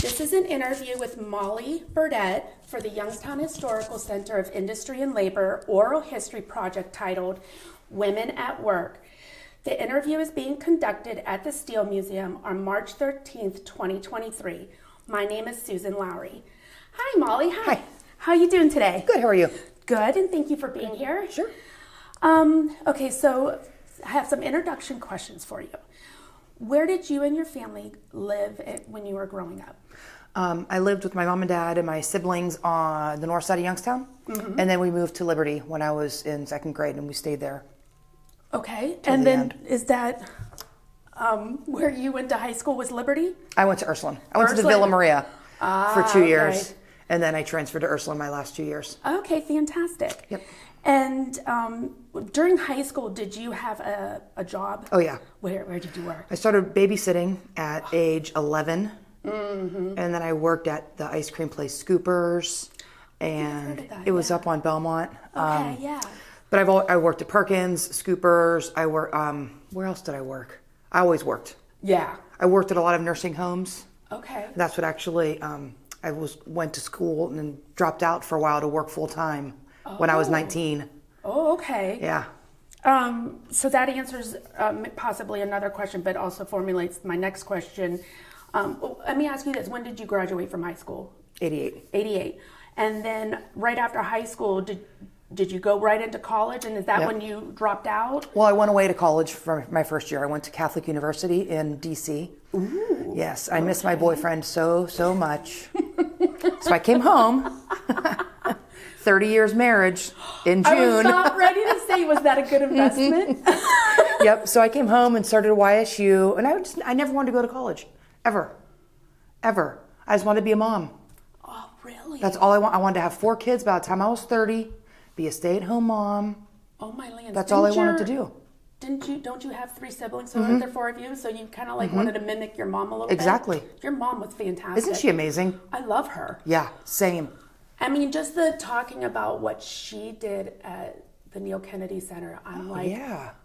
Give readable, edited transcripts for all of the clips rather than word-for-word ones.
This is an interview with Molly Burdette for the Youngstown Historical Center of Industry and Labor Oral History Project titled Women at Work. The interview is being conducted at the Steel Museum on March 13th, 2023. My name is Susan Lowry. Hi, Molly. Hi. How are you doing today? Good. How are you? Good, and thank you for being here. Sure. Okay, so I have some introduction questions for you. Where did you and your family live when you were growing up? I lived with my mom and dad and my siblings on the north side of Youngstown. Mm-hmm. And then we moved to Liberty when I was in second grade, and we stayed there. Okay. And then is that where you went to high school was Liberty? I went to Ursuline. I went to the Villa Maria for 2 years. Okay. And then I transferred to Ursuline my last 2 years. Okay, fantastic. Yep. And during high school, did you have a job? Oh, yeah. Where did you work? I started babysitting at age 11. Mm-hmm. And then I worked at the ice cream place Scoopers. And it was up on Belmont. Okay, yeah. But I worked at Perkins, Scoopers. I worked, where else did I work? I always worked. Yeah. I worked at a lot of nursing homes. Okay. That's what actually, I went to school and then dropped out for a while to work full time when I was 19. Oh, okay. Yeah. So that answers possibly another question, but also formulates my next question. Let me ask you this. When did you graduate from high school? 88. 88. And then right after high school, did you go right into college? And is that when you dropped out? Well, I went away to college for my first year. I went to Catholic University in D.C. Ooh. Yes, I miss my boyfriend so much. So I came home. 30 years marriage in June. I was not ready to say, was that a good investment? Yep. So I came home and started YSU, and I never wanted to go to college, ever. I just wanted to be a mom. Oh, really? That's all I want. I wanted to have 4 kids by the time I was 30, be a stay-at-home mom. Oh my lands. That's all I wanted to do. Don't you have 3 siblings? So aren't there 4 of you? So you kind of wanted to mimic your mom a little bit? Exactly. Your mom was fantastic. Isn't she amazing? I love her. Yeah, same. I mean, just the talking about what she did at the Neil Kennedy Center, I'm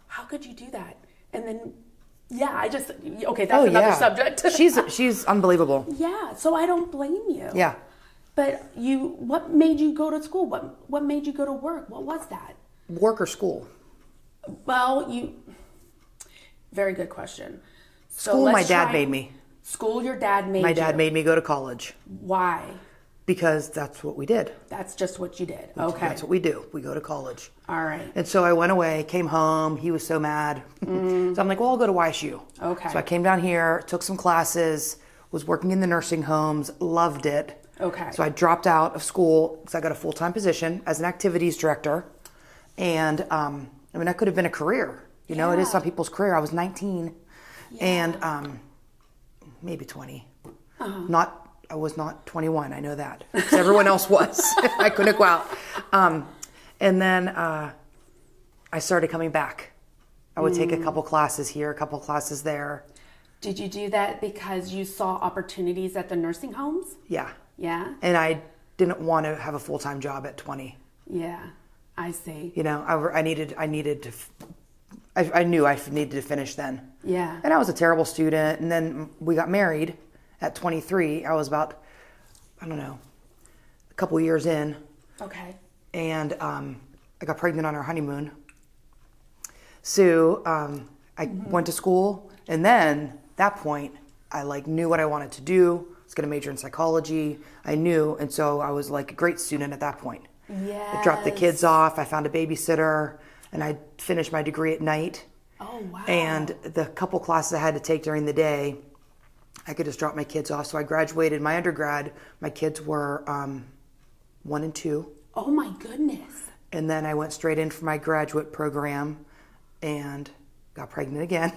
how could you do that? And then, that's another subject. She's unbelievable. Yeah, so I don't blame you. Yeah. But what made you go to school? What made you go to work? What was that? Work or school? Well, very good question. So school, my dad made me. School, your dad made you. My dad made me go to college. Why? Because that's what we did. That's just what you did. Okay. That's what we do. We go to college. All right. And so I went away, came home. He was so mad. So I'm like, well, I'll go to YSU. Okay. So I came down here, took some classes, was working in the nursing homes, loved it. Okay. So I dropped out of school because I got a full-time position as an activities director. And that could have been a career. You know, it is some people's career. I was 19 and maybe 20. Uh-huh. I was not 21, I know that. Because everyone else was. I couldn't go out. And then I started coming back. I would take a couple classes here, a couple classes there. Did you do that because you saw opportunities at the nursing homes? Yeah. Yeah? And I didn't want to have a full-time job at 20. Yeah, I see. You know, I knew I needed to finish then. Yeah. And I was a terrible student. And then we got married. At 23, I was about, a couple years in. Okay. And I got pregnant on our honeymoon. So I went to school, and then at that point, I knew what I wanted to do. I was going to major in psychology. I knew, and so I was a great student at that point. Yes. I dropped the kids off. I found a babysitter, and I finished my degree at night. Oh, wow. And the couple classes I had to take during the day, I could just drop my kids off. So I graduated my undergrad. My kids were 1 and 2. Oh my goodness. And then I went straight in for my graduate program and got pregnant again.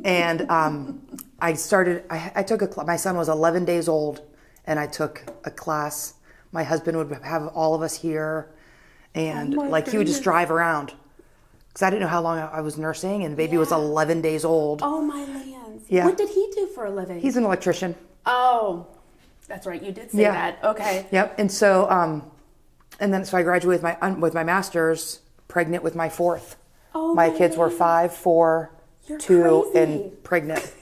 And I took my son was 11 days old, and I took a class. My husband would have all of us here, and he would just drive around. Because I didn't know how long I was nursing, and the baby was 11 days old. Oh, my lands. Yeah. What did he do for a living? He's an electrician. Oh, that's right. You did say that. Okay. Yep. And so, so I graduated with my master's, pregnant with my 4th. Oh, my kids were 5, 4, You're 2, crazy. and pregnant.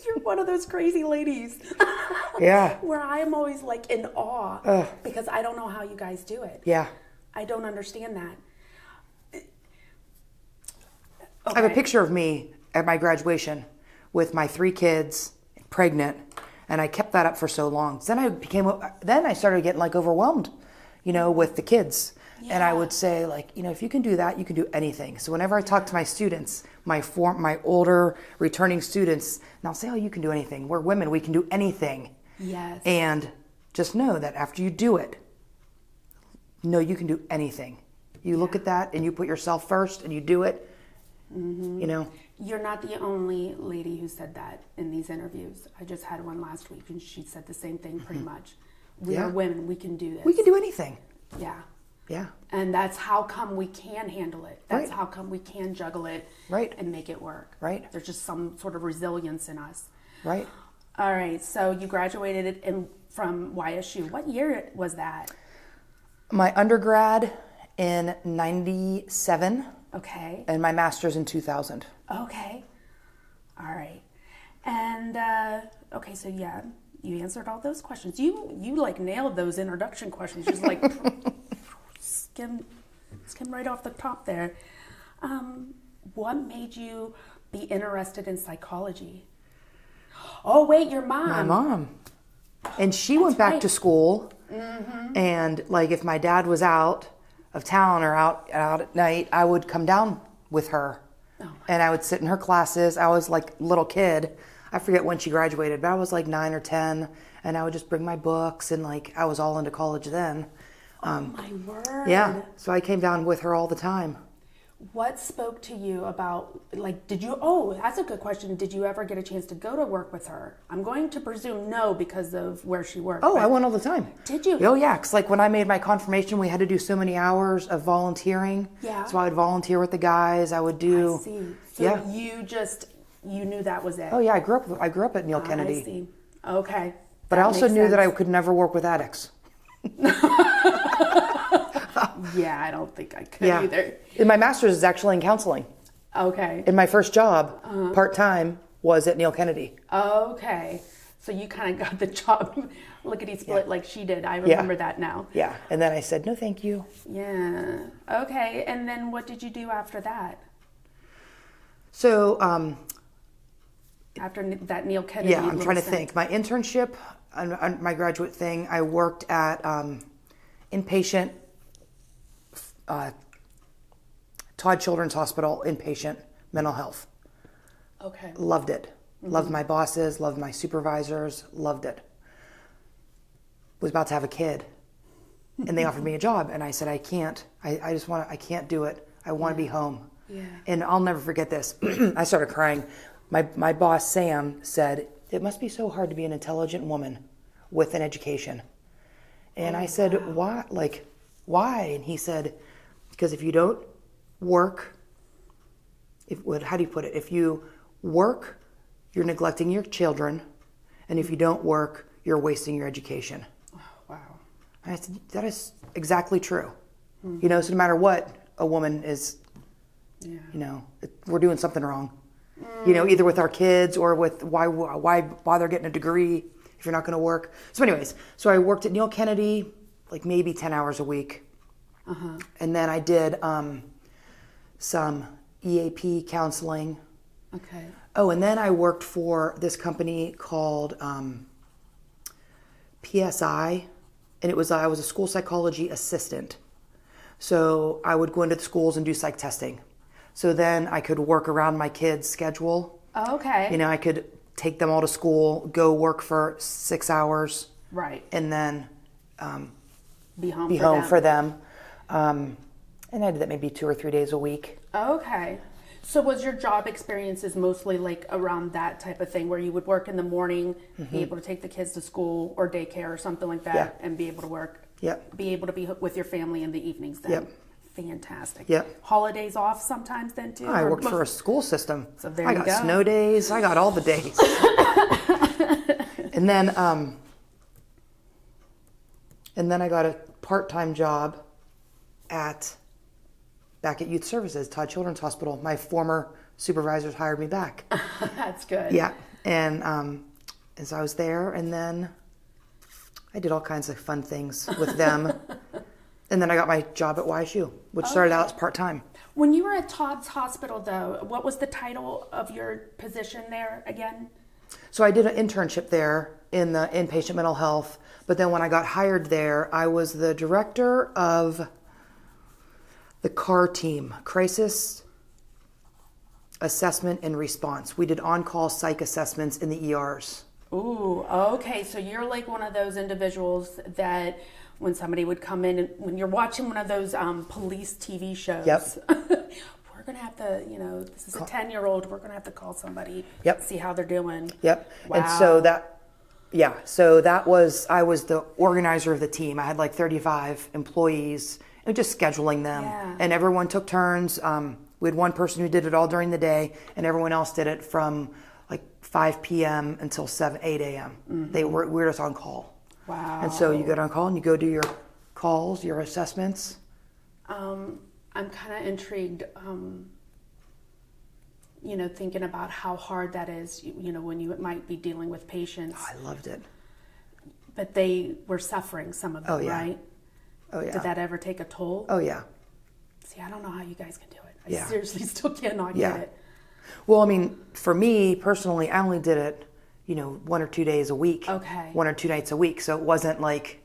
You're one of those crazy ladies. Yeah. Where I'm always like in awe because I don't know how you guys do it. Yeah. I don't understand that. I have a picture of me at my graduation with my 3 kids, pregnant, and I kept that up for so long. Then I started getting like overwhelmed, with the kids. Yeah. And I would say like, if you can do that, you can do anything. So whenever I talk to my students, my older returning students, and I'll say, oh, you can do anything. We're women, we can do anything. Yes. And just know that after you do it, you can do anything. You look at that and you put yourself first and you do it. Mm-hmm. You're not the only lady who said that in these interviews. I just had one last week and she said the same thing pretty much. We are women, we can do this. We can do anything. Yeah. Yeah. And that's how come we can handle it. That's how come we can juggle it and make it work. Right. There's just some sort of resilience in us. Right. All right. So you graduated from YSU. What year was that? My undergrad in 97. Okay. And my master's in 2000. Okay. All right. And, okay, so yeah, you answered all those questions. You like nailed those introduction questions. Just like skim right off the top there. What made you be interested in psychology? Oh, wait, your mom. My mom. And she went back to school. Mm-hmm. And like if my dad was out of town or out at night, I would come down with her. And I would sit in her classes. I was like a little kid. I forget when she graduated, but I was like 9 or 10. And I would just bring my books and like I was all into college then. Oh my word. Yeah. So I came down with her all the time. What spoke to you about, like, that's a good question. Did you ever get a chance to go to work with her? I'm going to presume no because of where she worked. Oh, I went all the time. Did you? Oh, yeah. Because, like, when I made my confirmation, we had to do so many hours of volunteering. Yeah. So I would volunteer with the guys. I would do. I see. So you knew that was it. Oh, yeah. I grew up at Neil Kennedy. I see. Okay. But I also knew that I could never work with addicts. Yeah, I don't think I could either. And my master's is actually in counseling. Okay. And my first job, part-time, was at Neil Kennedy. Okay. So you kind of got the job lickety split like she did. I remember that now. Yeah. And then I said, no, thank you. Yeah. Okay. And then what did you do after that? So, after that Neil Kennedy. Yeah, I'm trying to think. My internship, on my graduate thing, I worked at inpatient Todd Children's Hospital, inpatient mental health. Okay. Loved it. Mm-hmm. Loved my bosses, loved my supervisors, loved it. Was about to have a kid. And they offered me a job. And I said, I can't. I can't do it. I want to be home. Yeah. And I'll never forget this. I started crying. My boss, Sam, said, it must be so hard to be an intelligent woman with an education. And I said, why? Like, why? And he said, because if you don't work, how do you put it? If you work, you're neglecting your children. And if you don't work, you're wasting your education. Oh, wow. And I said, that is exactly true. Mm-hmm. So no matter what, a woman is, we're doing something wrong. Either with our kids or with why bother getting a degree if you're not going to work. So anyways, I worked at Neil Kennedy like maybe 10 hours a week. Uh-huh. And then I did some EAP counseling. Okay. Oh, and then I worked for this company called PSI, and I was a school psychology assistant. So I would go into the schools and do psych testing. So then I could work around my kids' schedule. Oh, okay. I could take them all to school, go work for 6 hours. Right. And then be home for them. And I did that maybe 2 or 3 days a week. Okay. So was your job experiences mostly like around that type of thing where you would work in the morning, be able to take the kids to school or daycare or something like that, and be able to work? Yep. Be able to be with your family in the evenings then? Yep. Fantastic. Yep. Holidays off sometimes then too? I worked for a school system. So there I you got go. Snow days. I got all the days. And then I got a part-time job back at Youth Services, Todd Children's Hospital. My former supervisors hired me back. That's good. Yeah. And so I was there, and then I did all kinds of fun things with them. And then I got my job at YSU, which started out as part-time. When you were at Todd's Hospital, though, what was the title of your position there again? So I did an internship there in the inpatient mental health. But then when I got hired there, I was the director of the CAR team, Crisis Assessment and Response. We did on-call psych assessments in the ERs. Ooh, okay. So you're like one of those individuals that when somebody would come in, and when you're watching one of those police TV shows, we're going to have to, this is a 10-year-old, we're going to have to call somebody, see how they're doing. Yep. Wow. And so I was the organizer of the team. I had like 35 employees and just scheduling them. Yeah. And everyone took turns. We had one person who did it all during the day, and everyone else did it from like 5 p.m. until 8 a.m. Mm-hmm. We were just on call. Wow. And so you get on call and you go do your calls, your assessments. I'm kind of intrigued, thinking about how hard that is, when you might be dealing with patients. Oh, I loved it. But they were suffering, some of them, right? Oh, yeah. Did that ever take a toll? Oh, yeah. See, I don't know how you guys can do it. I seriously still cannot get it. Well, I mean, for me personally, I only did it, 1 or 2 days a week. Okay. 1 or 2 nights a week. So it wasn't like,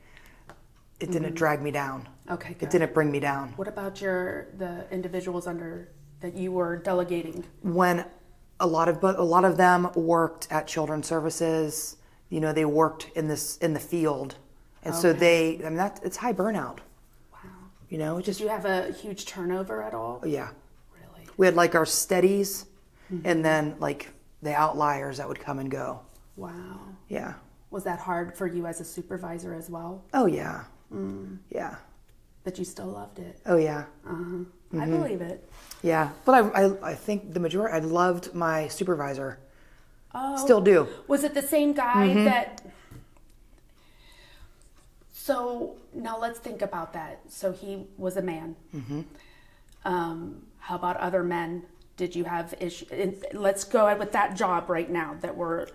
it didn't drag me down. Okay, good. It didn't bring me down. What about the individuals under that you were delegating? When a lot of them worked at Children's Services, they worked in the field. And so it's high burnout. Wow. Did you have a huge turnover at all? Yeah. Really? We had like our steadies and then like the outliers that would come and go. Wow. Yeah. Was that hard for you as a supervisor as well? Oh, yeah. Yeah. But you still loved it? Oh, yeah. I believe it. Yeah. But I think the majority, I loved my supervisor. Oh. Still do. Was it the same guy that... So now let's think about that. So he was a man. How about other men? Did you have issues? Let's go with that job right now that we're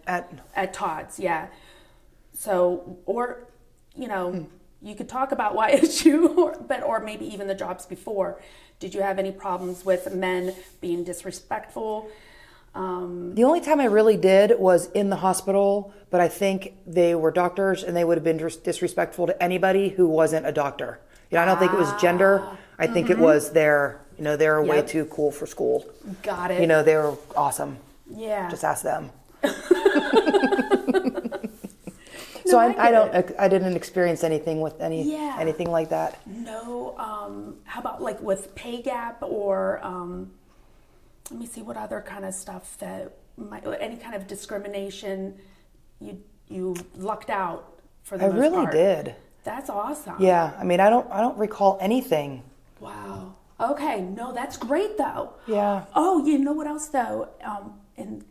at Todd's. Yeah. So, or you could talk about YSU, or maybe even the jobs before. Did you have any problems with men being disrespectful? The only time I really did was in the hospital, but I think they were doctors and they would have been disrespectful to anybody who wasn't a doctor. I don't think it was gender. I think it was they were way too cool for school. Got it. They were awesome. Yeah. Just ask them. So I didn't experience anything with anything like that. No. How about like with pay gap or let me see what other kind of stuff any kind of discrimination you lucked out for the most part. I really did. That's awesome. Yeah. I mean, I don't recall anything. Wow. Okay. No, that's great though. Yeah. Oh, you know what else though? In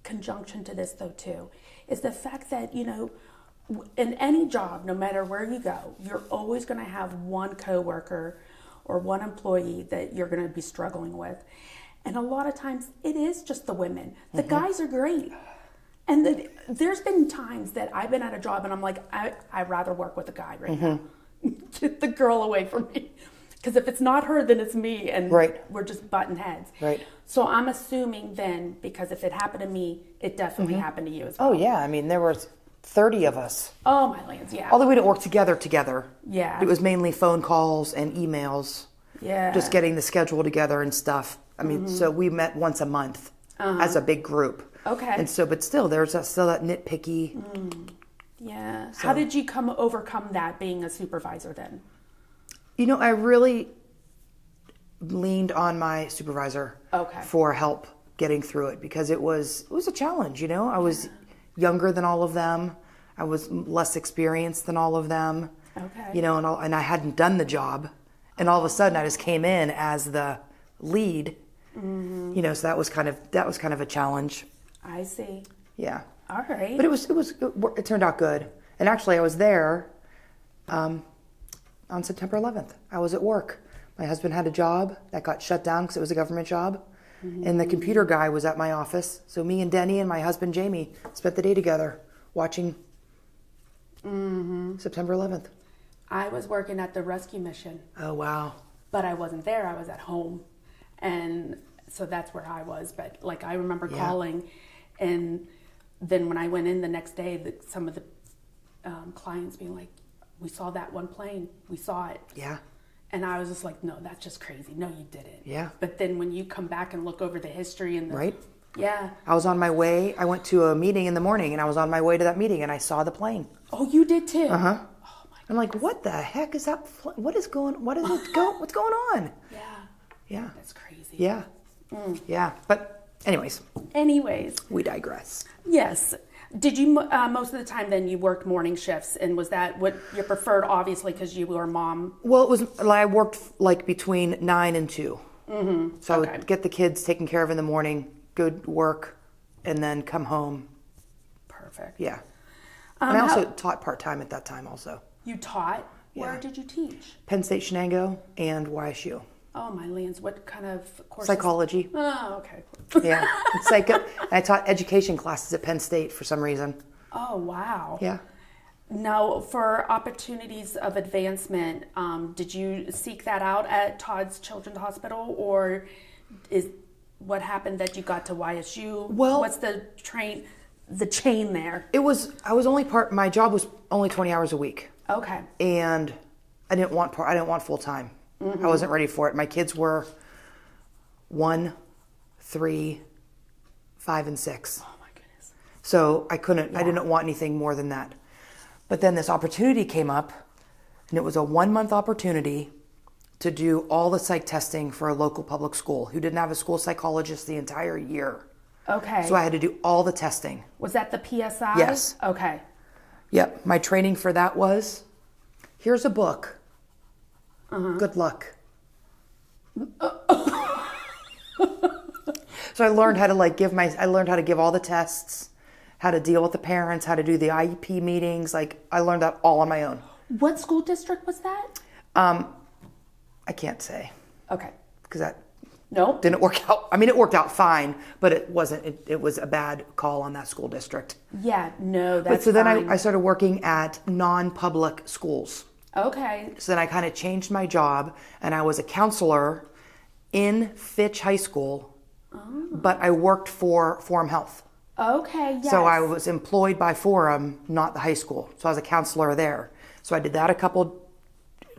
conjunction to this though too, is the fact that, in any job, no matter where you go, you're always going to have one coworker or one employee that you're going to be struggling with. And a lot of times it is just the women. The guys are great. And there's been times that I've been at a job and I'm like, I'd rather work with a guy right now. Get the girl away from me. Because if it's not her, then it's me. And we're just butting heads. Right. So I'm assuming then, because if it happened to me, it definitely happened to you as well. Oh, yeah. I mean, there was 30 of us. Oh, my lands, yeah. Although we didn't work together. Yeah. It was mainly phone calls and emails. Yeah. Just getting the schedule together and stuff. I mean, so we met once a month as a big group. Okay. And so, but still, there's still that nitpicky. Yeah. So. How did you overcome that being a supervisor then? I really leaned on my supervisor for help getting through it because it was a challenge. I was younger than all of them. I was less experienced than all of them. Okay. And I hadn't done the job, and all of a sudden I just came in as the lead. So that was kind of a challenge. I see. Yeah. All right. But it turned out good. And actually, I was there on September 11th. I was at work. My husband had a job that got shut down because it was a government job. And the computer guy was at my office. So me and Denny and my husband Jamie spent the day together watching September 11th. I was working at the rescue mission, Oh, wow. but I wasn't there. I was at home. And so that's where I was. But like, I remember calling, and then when I went in the next day, some of the clients being like, we saw that one plane. We saw it. Yeah. And I was just like, no, that's just crazy. No, you didn't. Yeah. But then when you come back and look over the history and the... Right? Yeah. I was on my way. I went to a meeting in the morning, and I was on my way to that meeting, and I saw the plane. Oh, you did too? Uh-huh. Oh, my I'm like, what the heck is that? What's going on? Yeah. Yeah. That's crazy. Yeah. Yeah. But anyways, we digress. Yes. Did you, most of the time then you worked morning shifts, and was that what you preferred, obviously, because you were a mom? Well, it was, I worked like between 9 and 2. So I Okay. would get the kids taken care of in the morning, go to work, and then come home. Perfect. Yeah. And I also taught part-time at that time also. You taught? Where Yeah. did you teach? Penn State Shenango and YSU. Oh, my lands. What kind of courses? Psychology. Oh, okay. Yeah. I taught education classes at Penn State for some reason. Oh, wow. Yeah. Now, for opportunities of advancement, did you seek that out at Todd's Children's Hospital, or is what happened that you got to YSU? Well, what's the chain there? My job was only 20 hours a week. Okay. And I didn't want full time. I wasn't ready for it. My kids were 1, 3, 5, and 6. Oh my goodness. So I didn't want anything more than that. But then this opportunity came up, and it was a 1-month opportunity to do all the psych testing for a local public school who didn't have a school psychologist the entire year. Okay. So I had to do all the testing. Was that the PSI? Yes. Okay. Yep. My training for that was, here's a book. Good luck. So I learned how to give all the tests, how to deal with the parents, how to do the IEP meetings. I learned that all on my own. What school district was that? I can't say Okay. because that No? didn't work out. I mean, it worked out fine, but it wasn't. It was a bad call on that school district. Yeah, no, that's But so then fine. I started working at non-public schools. Okay. So then I kind of changed my job, and I was a counselor in Fitch High School, but I worked for Forum Health. Okay, yes. So I was employed by Forum, not the high school. So I was a counselor there. So I did that a couple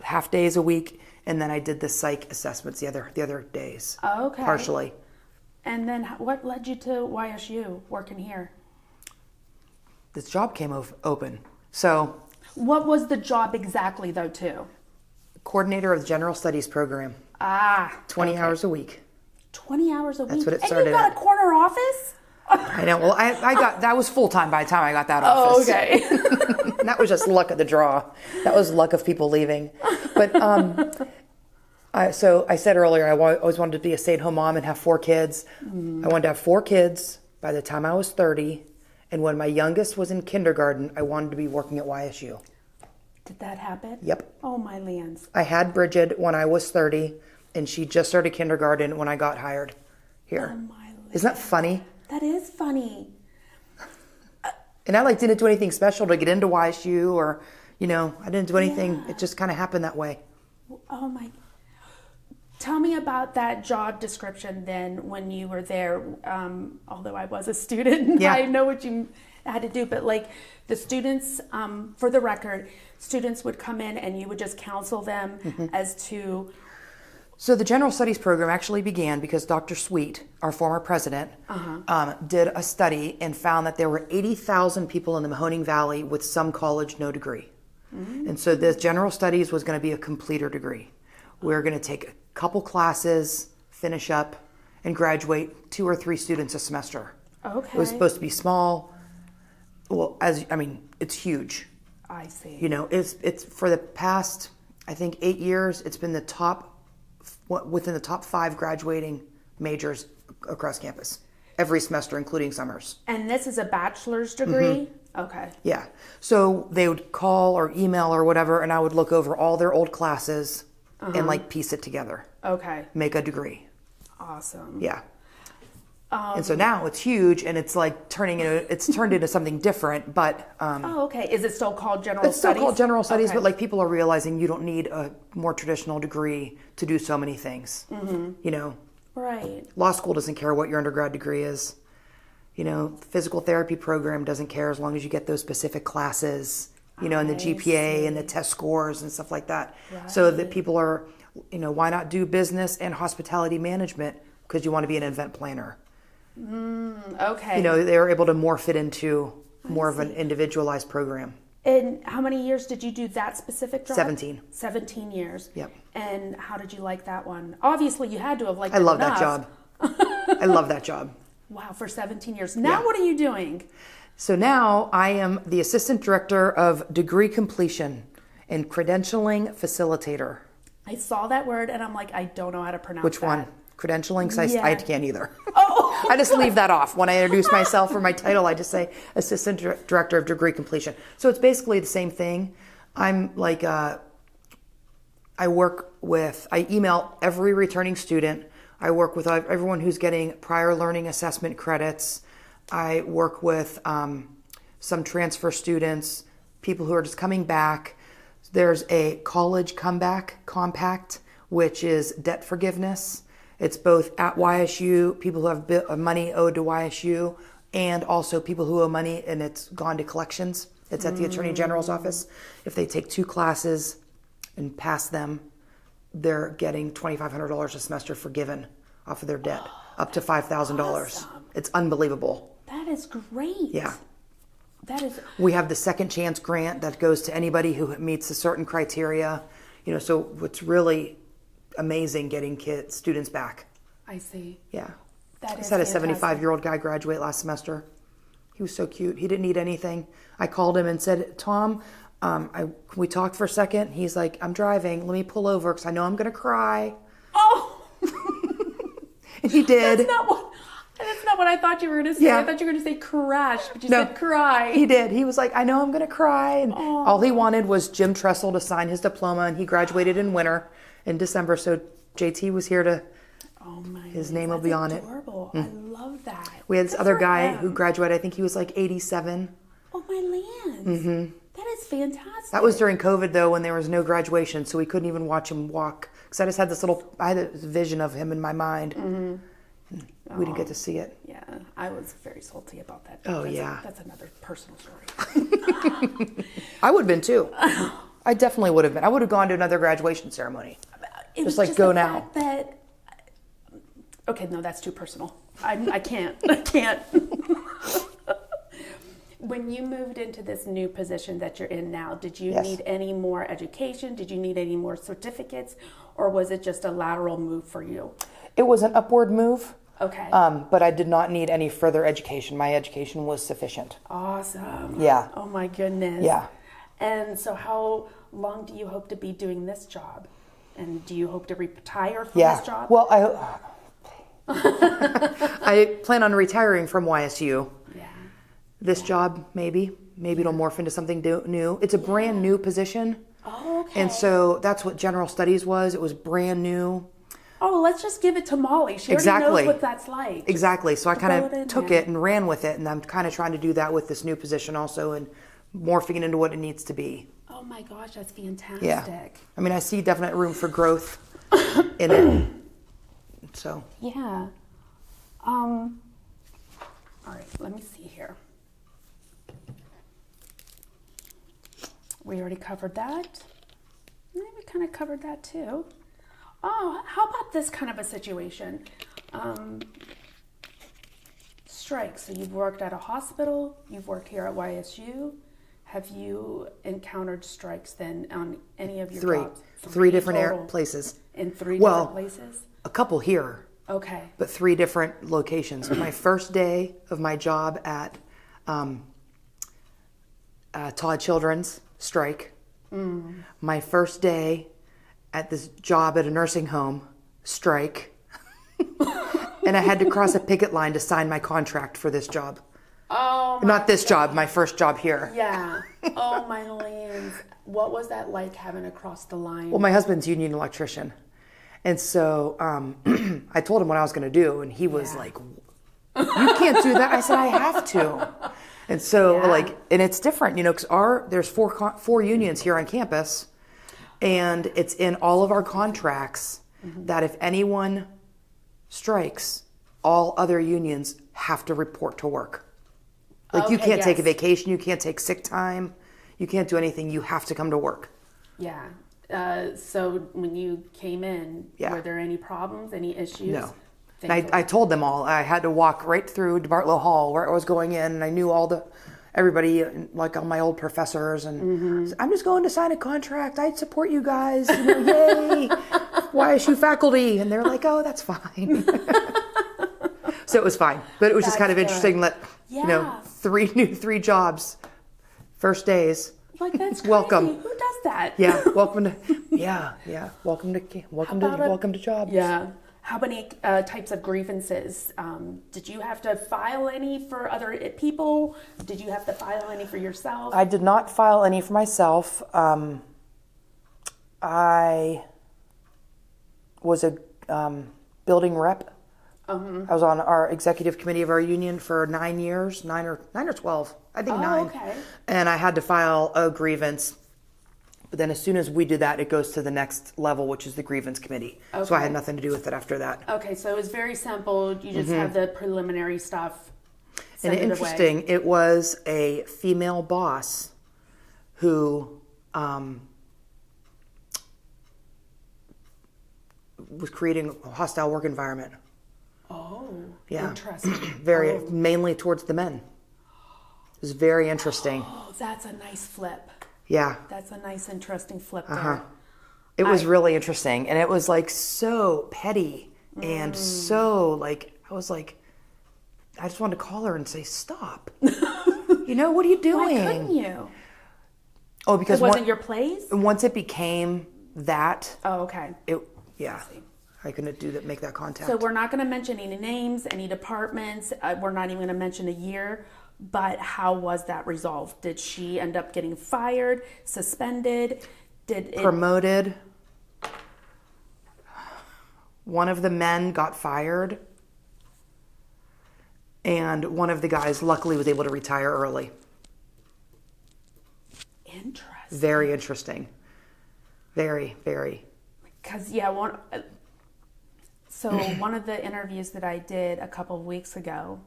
half days a week, and then I did the psych assessments the other days. Okay. Partially. And then what led you to YSU, working here? This job came open. So What was the job exactly, though, too? coordinator of the General Studies program, 20 hours a week. 20 hours a week? That's what it And started you got at. a corner office? I know. Well, I got that was full time by the time I got that office. okay. And that was just luck of the draw. That was luck of people leaving. But so I said earlier, I always wanted to be a stay-at-home mom and have 4 kids. I wanted to have 4 kids by the time I was 30. And when my youngest was in kindergarten, I wanted to be working at YSU. Did that happen? Yep. Oh, my lands. I had Bridget when I was 30, and she just started kindergarten when I got hired here. Oh, my lands. Isn't that funny? That is funny. And I didn't do anything special to get into YSU or, I didn't do anything. Yeah. It just kind of happened that way. Oh, my. Tell me about that job description then when you were there. Although I was a student, Yeah. I know what you had to do. But the students, for the record, students would come in and you would just counsel them as to... So the General Studies program actually began because Dr. Sweet, our former president, did a study and found that there were 80,000 people in the Mahoning Valley with some college, no degree. And so the General Studies was going to be a completer degree. We were going to take a couple classes, finish up, and graduate 2 or 3 students a semester. Okay. It was supposed to be small. Well, it's huge. I see. It's for the past, I think, 8 years, it's been within the top 5 graduating majors across campus every semester, including summers. And this is a bachelor's degree? Okay. Yeah. So they would call or email or whatever, and I would look over all their old classes and piece it together. Okay. Make a degree. Awesome. Yeah. And so now it's huge, and it's like it's turned into something different. But Oh, okay. Is it still called general it's still studies? called general studies, Okay. but like people are realizing you don't need a more traditional degree to do so many things. You know, Right. law school doesn't care what your undergrad degree is. You know, the physical therapy program doesn't care as long as you get those specific classes. You know, and the I GPA and the test scores and stuff like that. So that people are, you know, why not do business and hospitality management because you want to be an event planner. Okay. You know, they were able to morph it into more of an individualized program. And how many years did you do that specific job? 17. 17 years. Yep. And how did you like that one? Obviously, you had to have liked I it love that enough. job. I love that job. Wow, for 17 years. Now Yeah. what are you doing? So now I am the assistant director of degree completion and credentialing facilitator. I saw that word and I'm like, I don't know how to pronounce Which that. one? Credentialing? 'Cause Yeah. I can't either. Oh, I just leave that off. When I introduce myself or my title, I just say assistant director of degree completion. So it's basically the same thing. I'm like, I email every returning student. I work with everyone who's getting prior learning assessment credits. I work with some transfer students, people who are just coming back. There's a college comeback compact, which is debt forgiveness. It's both at YSU, people who have money owed to YSU, and also people who owe money and it's gone to collections. It's at the Attorney General's office. If they take 2 classes and pass them, they're getting $2,500 a semester forgiven off of their debt, up to $5,000. Awesome. It's unbelievable. that is great. Yeah. That is, We have the second chance grant that goes to anybody who meets a certain criteria. You know, so it's really amazing getting students back. I see. Yeah. That I is had a fantastic. 75-year-old guy graduate last semester. He was so cute. He didn't need anything. I called him and said, Tom, can we talk for a second? He's like, I'm driving. Let me pull over because I know I'm going to cry. Oh, And he did. that's not what I thought you were going to say. Yeah. I thought you were going to say crash, but you No. said cry. He did. He was like, I know I'm going to cry. And all he wanted was Jim Tressel to sign his diploma, and he graduated in winter in December. So JT was here to, Oh my his goodness, name will be on it. adorable. I love that. We had this Good other for guy him. who graduated, I think he was like 87. Oh my lands. That is fantastic. That was during COVID though, when there was no graduation, so we couldn't even watch him walk. Because I just had I had this vision of him in my mind. We didn't get to see it. Yeah, I was very salty about that. Oh, yeah. That's another personal story. I would have been too. I definitely would have been. I would have gone to another graduation ceremony. It was like, just go the now. fact that, okay, no, that's too personal. I can't. I can't. When you moved into this new position that you're in now, did you Yes. need any more education? Did you need any more certificates? Or was it just a lateral move for you? It was an upward move, Okay. but I did not need any further education. My education was sufficient. Awesome. Yeah. Oh my goodness. Yeah. And so how long do you hope to be doing this job? And do you hope to retire from Yeah. this job? Well, I plan on retiring from YSU. Yeah. This job, maybe it'll morph into something new. It's a brand new position. Oh, okay. And so that's what general studies was. It was brand new. Oh, let's just give it to Molly. She already Exactly. knows what that's like. Exactly. So I Throw kind it in of took there. it and ran with it. And I'm kind of trying to do that with this new position also and morphing it into what it needs to be. Oh my gosh, that's fantastic. Yeah. I mean, I see definite room for growth in it. So, Yeah. All right, let me see here. We already covered that. Maybe we kind of covered that too. Oh, how about this kind of a situation? Strikes. So you've worked at a hospital, you've worked here at YSU. Have you encountered strikes then on any of your jobs? three different total? places. In three Well, different places? A couple here, Okay. but 3 different locations. My first day of my job at Todd Children's strike. My first day at this job at a nursing home strike. And I had to cross a picket line to sign my contract for this job. Oh, Not this job, my first job here. yeah. Oh, my lands. What was that like having to cross the line? Well, my husband's union electrician. And so I told him what I was going to do, and he was Yeah. like, You can't do that. I said, I have to. And so Yeah. and it's different, because there's four unions here on campus, and it's in all of our contracts that if anyone strikes, all other unions have to report to work. Like, you Okay, can't take a yes. vacation, you can't take sick time, you can't do anything, you have to come to work. Yeah. So when you came in, Yeah. were there any problems, any issues? No. And Thankfully. I told them all. I had to walk right through DeBartolo Hall where I was going in, and I knew everybody, like all my old professors, and I'm just going to sign a contract. I support you guys. Yay! YSU faculty, and they're like, "Oh, that's fine." So it was fine, but it was just That's kind of interesting good. that Yeah. three jobs, first days. Like, that's crazy. Welcome. Who does that? Yeah, welcome to welcome to jobs. Yeah. How many types of grievances? Did you have to file any for other people? Did you have to file any for yourself? I did not file any for myself. I was a building rep. I was on our executive committee of our union for 9 years, 9 or 12. I think 9. Okay. And I had to file a grievance. But then as soon as we do that, it goes to the next level, which is the grievance committee. So I Okay. had nothing to do with it after that. Okay, so it was very simple. You just have the preliminary stuff. And Send it away. interesting, it was a female boss who was creating a hostile work environment. Oh, Yeah. interesting. Very mainly towards the men. It was very interesting. Oh, that's a nice flip. Yeah. That's a nice, interesting flip there. It was really interesting, and it was like so petty and so I was like, I just wanted to call her and say, "Stop! What are you doing?" Why couldn't you? Oh, because It wasn't your place? once it became that, Oh, okay. I couldn't make that contact. So we're not going to mention any names, any departments. We're not even going to mention a year. But how was that resolved? Did she end up getting fired, suspended? Did it... Promoted. One of the men got fired, and one of the guys luckily was able to retire early. Interesting. Very interesting. Very, very. Because, so one of the interviews that I did a couple of weeks ago,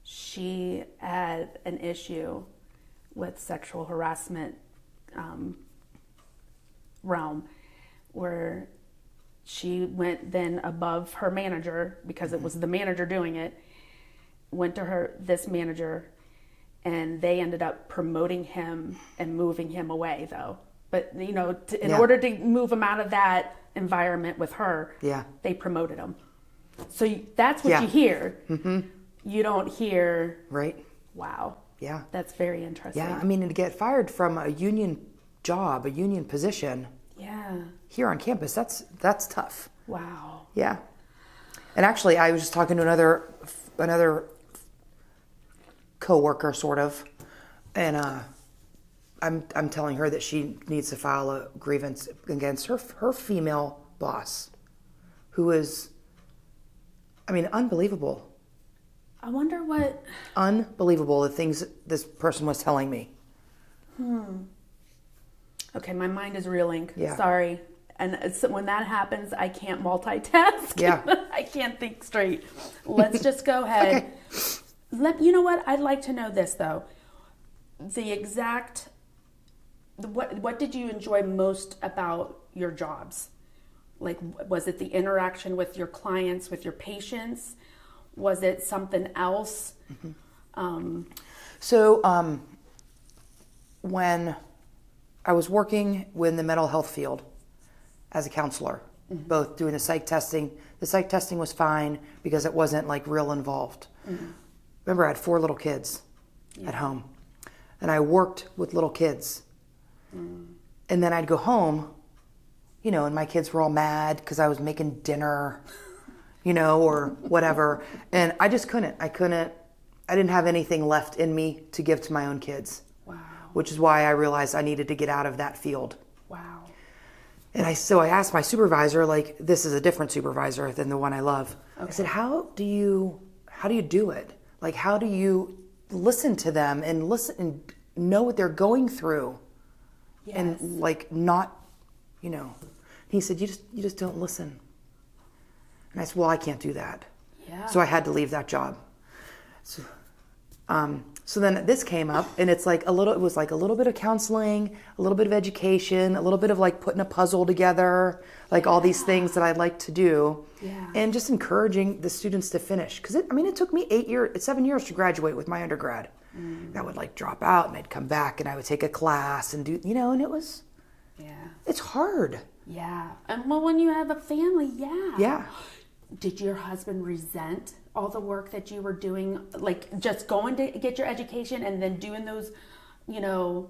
she had an issue with sexual harassment realm, where she went then above her manager, because it was the manager doing it, went to this manager, and they ended up promoting him and moving him away, though. But, in order to move him out of that environment with her, they promoted him. So that's what you hear. Mm-hmm. You don't hear... Right. Wow. Yeah. That's very interesting. Yeah, I mean, to get fired from a union job, a union position, here on campus, that's tough. Wow. Yeah. And actually, I was just talking to another coworker, sort of, and I'm telling her that she needs to file a grievance against her female boss, who is, unbelievable. I wonder what... Unbelievable, the things this person was telling me. Okay, my mind is reeling. Yeah. Sorry. And so when that happens, I can't multitask. Yeah. I can't think straight. Let's just go ahead. Okay. You know what? I'd like to know this, though. What did you enjoy most about your jobs? Like, was it the interaction with your clients, with your patients? Was it something else? So when I was working in the mental health field as a counselor, both doing the psych testing was fine because it wasn't real involved. Remember, I had 4 little kids at home, and I worked with little kids. And then I'd go home, and my kids were all mad because I was making dinner, or whatever. And I just couldn't. I didn't have anything left in me to give to my own kids. Wow. Which is why I realized I needed to get out of that field. Wow. So I asked my supervisor, like, this is a different supervisor than the one I love. Okay. I said, how do you do it? Like, how do you listen to them and listen and know what they're going through? Yes. And like, not, he said, you just don't listen. And I said, well, I can't do that. Yeah. So I had to leave that job. So then this came up, and it was like a little bit of counseling, a little bit of education, a little bit of like putting a puzzle together, like all these things that I'd like to do, and just encouraging the students to finish. Because it took me 7 years to graduate with my undergrad. I would like drop out, and I'd come back, and I would take a class and do, and it was, it's hard. Yeah, and well, when you have a family, yeah. Did your husband resent all the work that you were doing, like just going to get your education and then doing those, onesie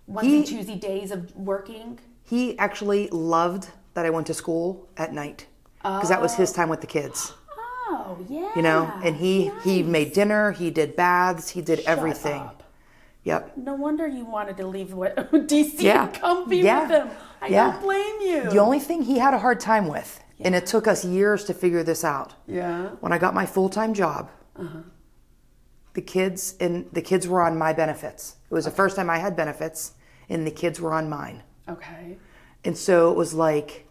twosie days of working? He actually loved that I went to school at night because that was his time with the kids. Oh, yeah. And he made dinner, he did baths, he did everything. Up. Yep. No wonder you wanted to leave DC and come be with him. I don't blame you. The only thing he had a hard time with, and it took us years to figure this out. Yeah. When I got my full-time job, the kids were on my benefits. It was the first time I had benefits, and the kids were on mine. Okay. And so it was like,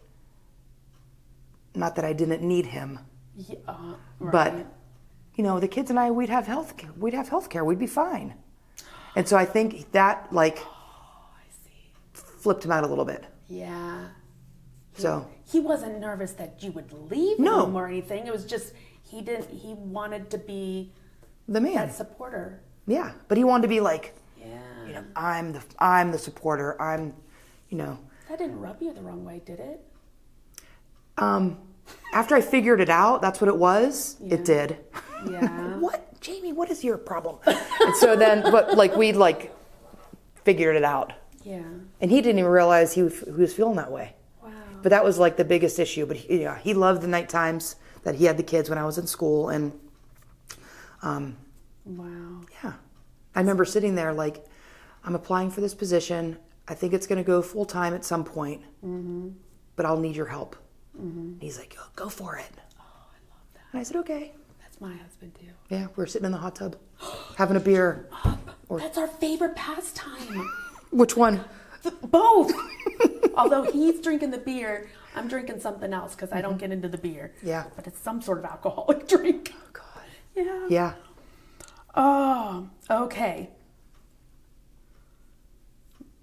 not that I didn't need him, right. But the kids and I, we'd have health care, we'd be fine. And so I think that flipped him out a little bit. Yeah. So he wasn't nervous that you would leave him or anything. It was just he wanted to be the man, that supporter. Yeah, but he wanted to be like, I'm the supporter. That didn't rub you the wrong way, did it? After I figured it out, that's what it was. Yeah. It did. Yeah. What, Jamie? What is your problem? And so then, we'd figured it out. Yeah. And he didn't even realize he was feeling that way. Wow. But that was like the biggest issue. But he loved the night times that he had the kids when I was in school. And wow. Yeah. I remember sitting there like, I'm applying for this position. I think it's going to go full time at some point. Mm-hmm. But I'll need your help. Mm-hmm. He's like, go for it. Oh, I love that. And I said, okay. That's my husband too. Yeah, we're sitting in the hot tub, having a beer. That's our favorite pastime. Which one? Both. Although he's drinking the beer, I'm drinking something else because I don't get into the beer. Yeah. But it's some sort of alcoholic drink. Oh, God. Yeah. Yeah. Oh, okay.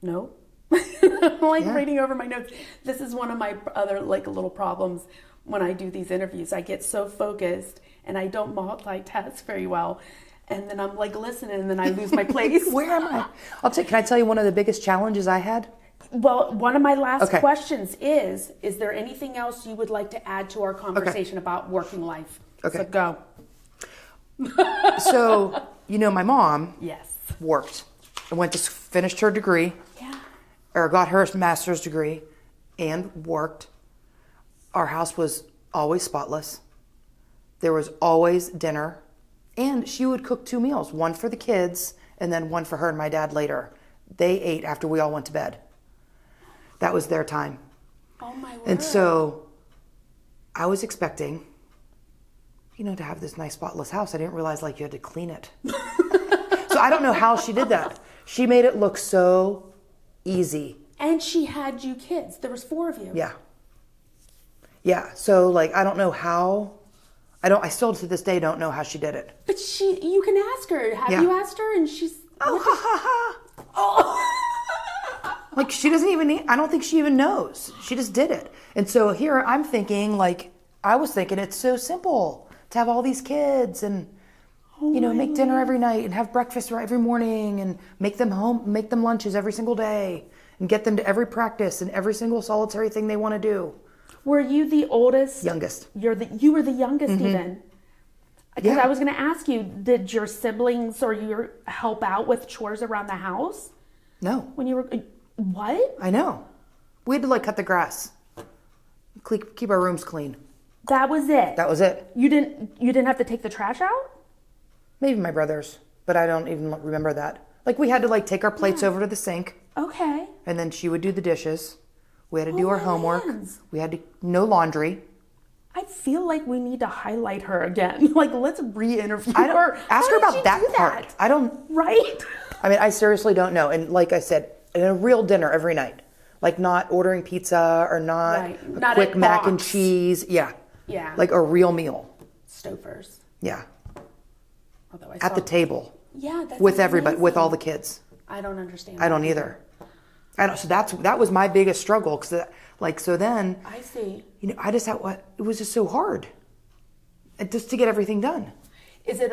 No. I'm reading over my notes. This is one of my other little problems when I do these interviews. I get so focused and I don't multitask very well. And then I'm listening and then I lose my place. Where am I? Can I tell you one of the biggest challenges I had? Well, one of my last questions is there anything else you would like to add to our conversation about working life? Okay. So go. So, my mom worked and finished her degree. Yeah. Or got her master's degree and worked. Our house was always spotless. There was always dinner. And she would cook 2 meals, one for the kids and then one for her and my dad later. They ate after we all went to bed. That was their time. Oh, my word. And so I was expecting, to have this nice spotless house. I didn't realize you had to clean it. So I don't know how she did that. She made it look so easy. And she had you kids. There was 4 of you. Yeah. Yeah. So I don't know how. I still to this day don't know how she did it. But you can ask her. Have you asked her? And she's ha ha. Oh. She doesn't even. I don't think she even knows. She just did it. And so here I'm thinking I was thinking it's so simple to have all these kids and make dinner every night and have breakfast every morning and make them lunches every single day and get them to every practice and every single solitary thing they want to do. Were you the oldest? Youngest. You were the youngest even. Because I was going to ask you, did your siblings or you help out with chores around the house? No. When you were what? I know. We had to cut the grass, keep our rooms clean. That was it. That was it. You didn't have to take the trash out? Maybe my brothers, but I don't even remember that. We had to take our plates over to the sink. Okay. And then she would do the dishes. We had to do our homework. lands. We had to no laundry. I feel like we need to highlight her again. Like, let's re-interview her. Ask her How did about you that do part. I don't. Right? I mean, I seriously don't know. And like I said, a real dinner every night. Like not ordering pizza or not Right. a Not quick a mac and box. cheese. Yeah. Yeah. Like a real meal. Stouffer's. Yeah. Although I At saw, the table. Yeah, that's With everybody, with amazing. all the kids. I don't understand. I don't either. I don't. So that was my biggest struggle. So then, I see. you know, I just had it was just so hard. Just to get everything done. Is it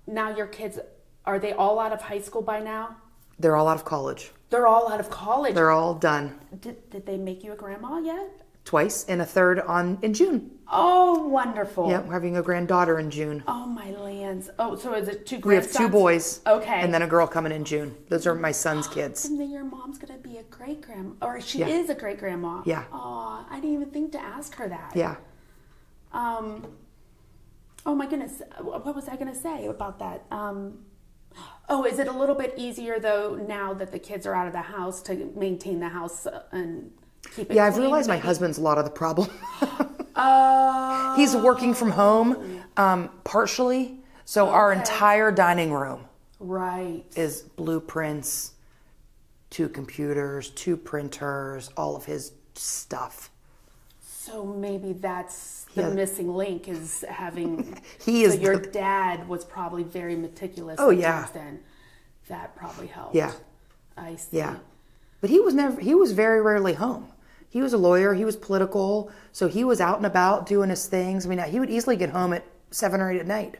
now your kids, are they all out of high school by now? They're all out of college. They're all out of college. They're all done. Did they make you a grandma yet? Twice and a third in June. Oh, wonderful. Yeah, we're having a granddaughter in June. Oh, my lands. Oh, so is it two We have grandsons? 2 boys. Okay. And then a girl coming in June. Those are my son's kids. And then your mom's going to be a great grandma, or she Yeah. is a great grandma. Yeah. Oh, I didn't even think to ask her that. Yeah. Oh my goodness. What was I going to say about that? Oh, is it a little bit easier though now that the kids are out of the house to maintain the house and keep it Yeah, I've clean? realized my husband's a lot of the problem. Oh. He's working from home partially. So our entire dining room Right. is blueprints, 2 computers, 2 printers, all of his stuff. So maybe that's the Yeah. missing link is having. He is So your the- dad was probably very meticulous. Oh, in yeah. things then. That probably helped. Yeah. I see. Yeah. But he was very rarely home. He was a lawyer, he was political, so he was out and about doing his things. I mean, he would easily get home at 7 or 8 at night.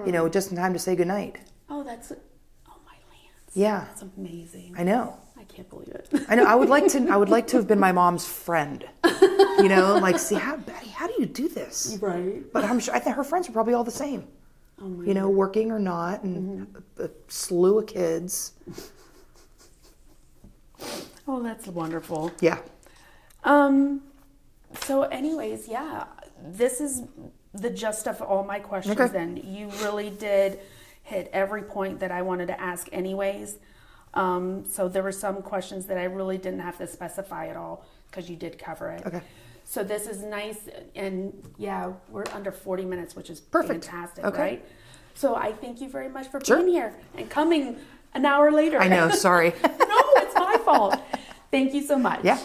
You know, just in time to say goodnight. Oh, oh my lands. Yeah. That's amazing. I know. I can't believe it. I know. I would like to have been my mom's friend. You know, like, see, Betty, how do you do this? Right. But I'm sure, I think her friends are probably all the same. Oh my You know, working or not, and a slew of kids. Oh, that's wonderful. Yeah. So anyways, yeah, this is the gist of all my questions. Okay. Then you really did hit every point that I wanted to ask anyways. So there were some questions that I really didn't have to specify at all because you did cover it. Okay. So this is nice, and yeah, we're under 40 minutes, which is Perfect. fantastic, Okay. right? So I thank you very much for Sure. being here and coming an hour later. I know. Sorry. No, it's my fault. Thank you so much. Yeah.